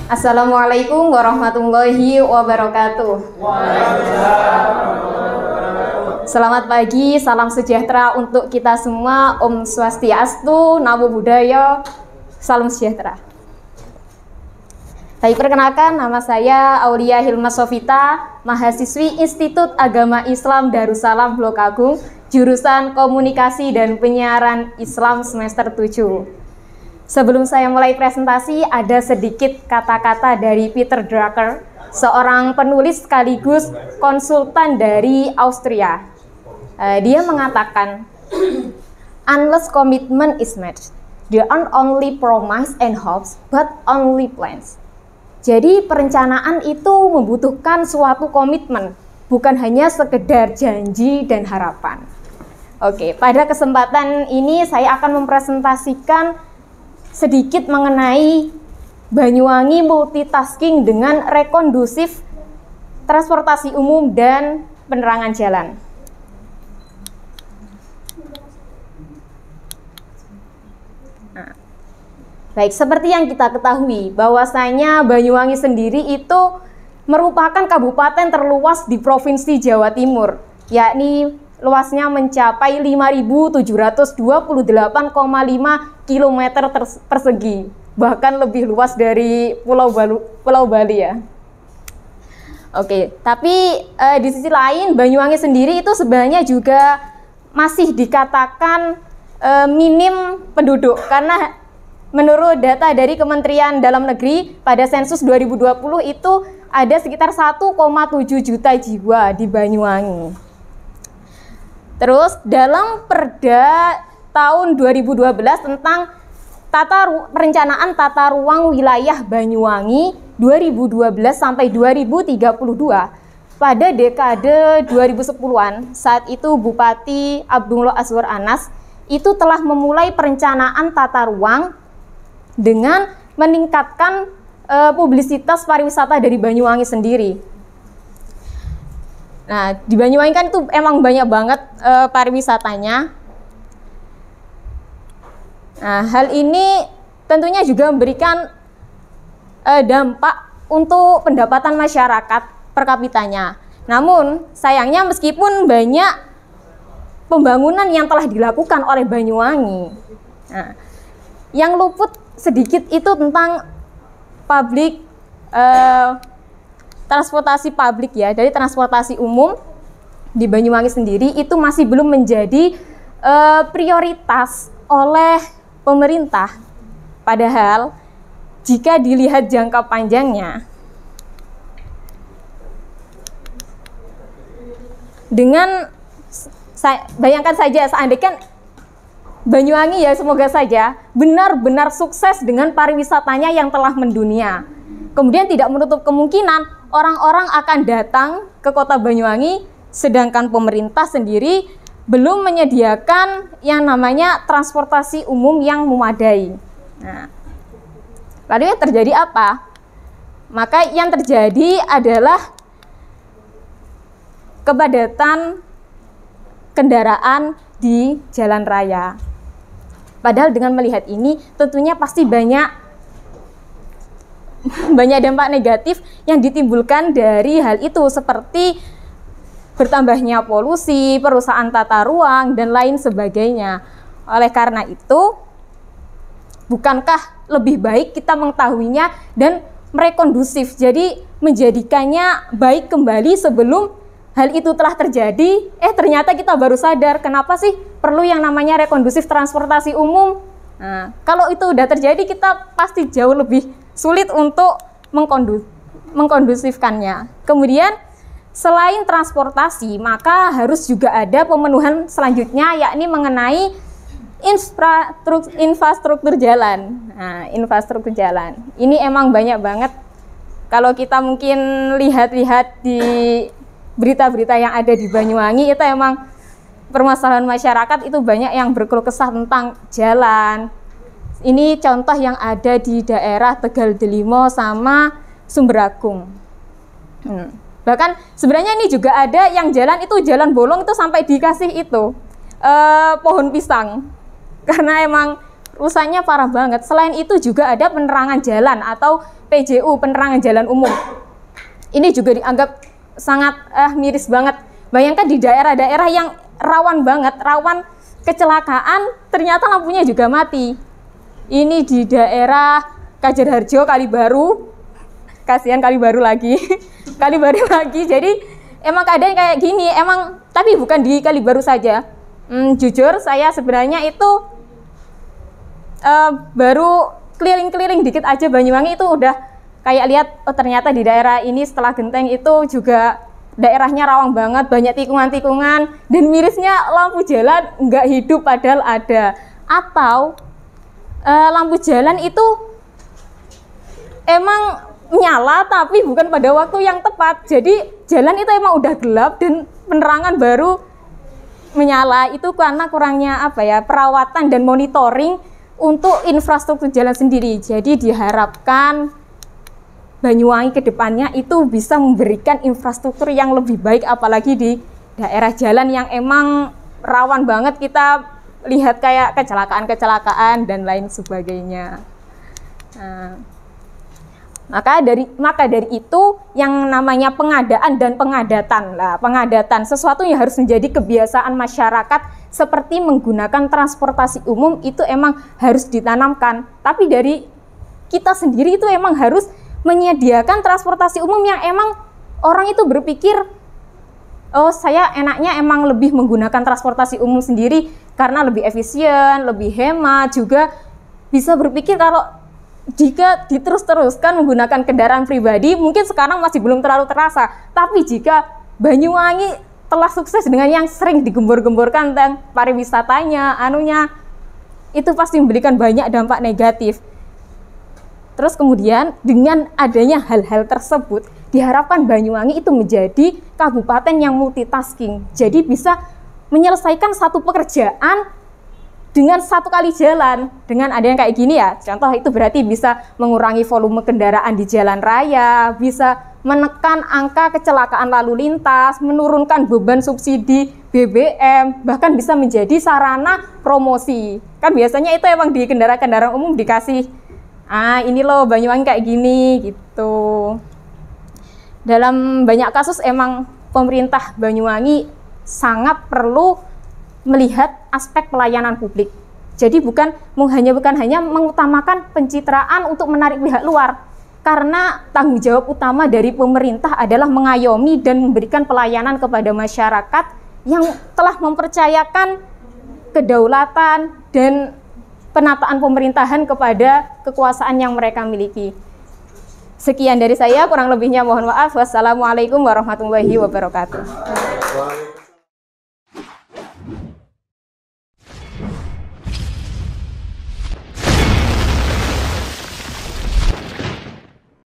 Assalamualaikum warahmatullahi wabarakatuh. Selamat pagi, salam sejahtera untuk kita semua. Om Swastiastu, Namo Buddhaya, salam sejahtera. Baik, perkenalkan, nama saya Aulia Hilma Sofita, mahasiswi Institut Agama Islam Darussalam Blok Agung, jurusan Komunikasi dan Penyiaran Islam semester 7. Sebelum saya mulai presentasi, ada sedikit kata-kata dari Peter Drucker, seorang penulis sekaligus konsultan dari Austria. Dia mengatakan, unless commitment is made, there aren't only promise and hopes, but only plans. Jadi perencanaan itu membutuhkan suatu komitmen, bukan hanya sekedar janji dan harapan. Oke, pada kesempatan ini saya akan mempresentasikan sedikit mengenai Banyuwangi multitasking dengan rekondusif transportasi umum dan penerangan jalan. Nah, baik, seperti yang kita ketahui bahwasanya Banyuwangi sendiri itu merupakan kabupaten terluas di Provinsi Jawa Timur, yakni luasnya mencapai 5.728,5 km persegi, bahkan lebih luas dari Pulau Bali ya. Oke, tapi di sisi lain Banyuwangi sendiri itu sebenarnya juga masih dikatakan minim penduduk, karena menurut data dari Kementerian Dalam Negeri pada sensus 2020 itu ada sekitar 1,7 juta jiwa di Banyuwangi. Terus dalam Perda tahun 2012 tentang perencanaan tata ruang wilayah Banyuwangi 2012 sampai 2032, pada dekade 2010-an, saat itu Bupati Abdullah Azwar Anas itu telah memulai perencanaan tata ruang dengan meningkatkan publisitas pariwisata dari Banyuwangi sendiri. Nah, di Banyuwangi kan itu emang banyak banget pariwisatanya. Nah, hal ini tentunya juga memberikan dampak untuk pendapatan masyarakat per kapitanya. Namun, sayangnya meskipun banyak pembangunan yang telah dilakukan oleh Banyuwangi, nah, yang luput sedikit itu tentang public transportasi publik ya, dari transportasi umum di Banyuwangi sendiri itu masih belum menjadi prioritas oleh pemerintah. Padahal jika dilihat jangka panjangnya, dengan bayangkan saja seandainya Banyuwangi ya, semoga saja benar-benar sukses dengan pariwisatanya yang telah mendunia. Kemudian tidak menutup kemungkinan orang-orang akan datang ke kota Banyuwangi, sedangkan pemerintah sendiri belum menyediakan yang namanya transportasi umum yang memadai. Nah, lalu yang terjadi apa? Maka yang terjadi adalah kepadatan kendaraan di jalan raya. Padahal dengan melihat ini tentunya pasti banyak dampak negatif yang ditimbulkan dari hal itu, seperti bertambahnya polusi, perusahaan tata ruang, dan lain sebagainya. Oleh karena itu, bukankah lebih baik kita mengetahuinya dan merekondusif, jadi menjadikannya baik kembali sebelum hal itu telah terjadi? Ternyata kita baru sadar, kenapa sih perlu yang namanya rekondusif transportasi umum? Nah, kalau itu udah terjadi, kita pasti jauh lebih sulit untuk mengkondusifkannya. Kemudian selain transportasi, maka harus juga ada pemenuhan selanjutnya, yakni mengenai infrastruktur jalan. Nah, infrastruktur jalan ini emang banyak banget. Kalau kita mungkin lihat-lihat di berita-berita yang ada di Banyuwangi, itu emang permasalahan masyarakat itu banyak yang berkeluh kesah tentang jalan. Ini contoh yang ada di daerah Tegal Delimo sama Sumberagung. Bahkan sebenarnya ini juga ada yang jalan itu jalan bolong itu sampai dikasih itu pohon pisang, karena emang rusaknya parah banget. Selain itu juga ada penerangan jalan atau PJU, penerangan jalan umum. Ini juga dianggap sangat miris banget. Bayangkan di daerah-daerah yang rawan banget, rawan kecelakaan, ternyata lampunya juga mati. Ini di daerah Kajarharjo, Kalibaru. Kasihan Kalibaru lagi. Kalibaru lagi. Jadi emang keadaan kayak gini, emang, tapi bukan di Kalibaru saja. Jujur saya sebenarnya itu baru keliling-keliling dikit aja Banyuwangi itu udah kayak lihat, oh ternyata di daerah ini setelah genteng itu juga daerahnya rawan banget, banyak tikungan-tikungan, dan mirisnya lampu jalan nggak hidup padahal ada. Atau lampu jalan itu emang nyala tapi bukan pada waktu yang tepat. Jadi jalan itu emang udah gelap dan penerangan baru menyala. Itu karena kurangnya perawatan dan monitoring untuk infrastruktur jalan sendiri. Jadi diharapkan Banyuwangi ke depannya itu bisa memberikan infrastruktur yang lebih baik, apalagi di daerah jalan yang emang rawan banget kita lihat kayak kecelakaan-kecelakaan dan lain sebagainya. Nah, maka dari itu yang namanya pengadaan dan pengadatan. Nah, pengadatan sesuatu yang harus menjadi kebiasaan masyarakat seperti menggunakan transportasi umum itu emang harus ditanamkan. Tapi dari kita sendiri itu emang harus menyediakan transportasi umum yang emang orang itu berpikir, oh saya enaknya emang lebih menggunakan transportasi umum sendiri karena lebih efisien, lebih hemat, juga bisa berpikir kalau jika diterus-teruskan menggunakan kendaraan pribadi, mungkin sekarang masih belum terlalu terasa. Tapi jika Banyuwangi telah sukses dengan yang sering digembor-gemborkan tentang pariwisatanya, itu pasti memberikan banyak dampak negatif. Terus kemudian dengan adanya hal-hal tersebut, diharapkan Banyuwangi itu menjadi kabupaten yang multitasking. Jadi bisa menyelesaikan satu pekerjaan dengan satu kali jalan. Dengan ada yang kayak gini ya, contoh itu berarti bisa mengurangi volume kendaraan di jalan raya, bisa menekan angka kecelakaan lalu lintas, menurunkan beban subsidi BBM, bahkan bisa menjadi sarana promosi. Kan biasanya itu emang di kendaraan-kendaraan umum dikasih, ini loh Banyuwangi kayak gini gitu. Dalam banyak kasus emang pemerintah Banyuwangi sangat perlu melihat aspek pelayanan publik. Jadi bukan hanya mengutamakan pencitraan untuk menarik pihak luar, karena tanggung jawab utama dari pemerintah adalah mengayomi dan memberikan pelayanan kepada masyarakat yang telah mempercayakan kedaulatan dan penataan pemerintahan kepada kekuasaan yang mereka miliki. Sekian dari saya, kurang lebihnya mohon maaf. Wassalamualaikum warahmatullahi wabarakatuh.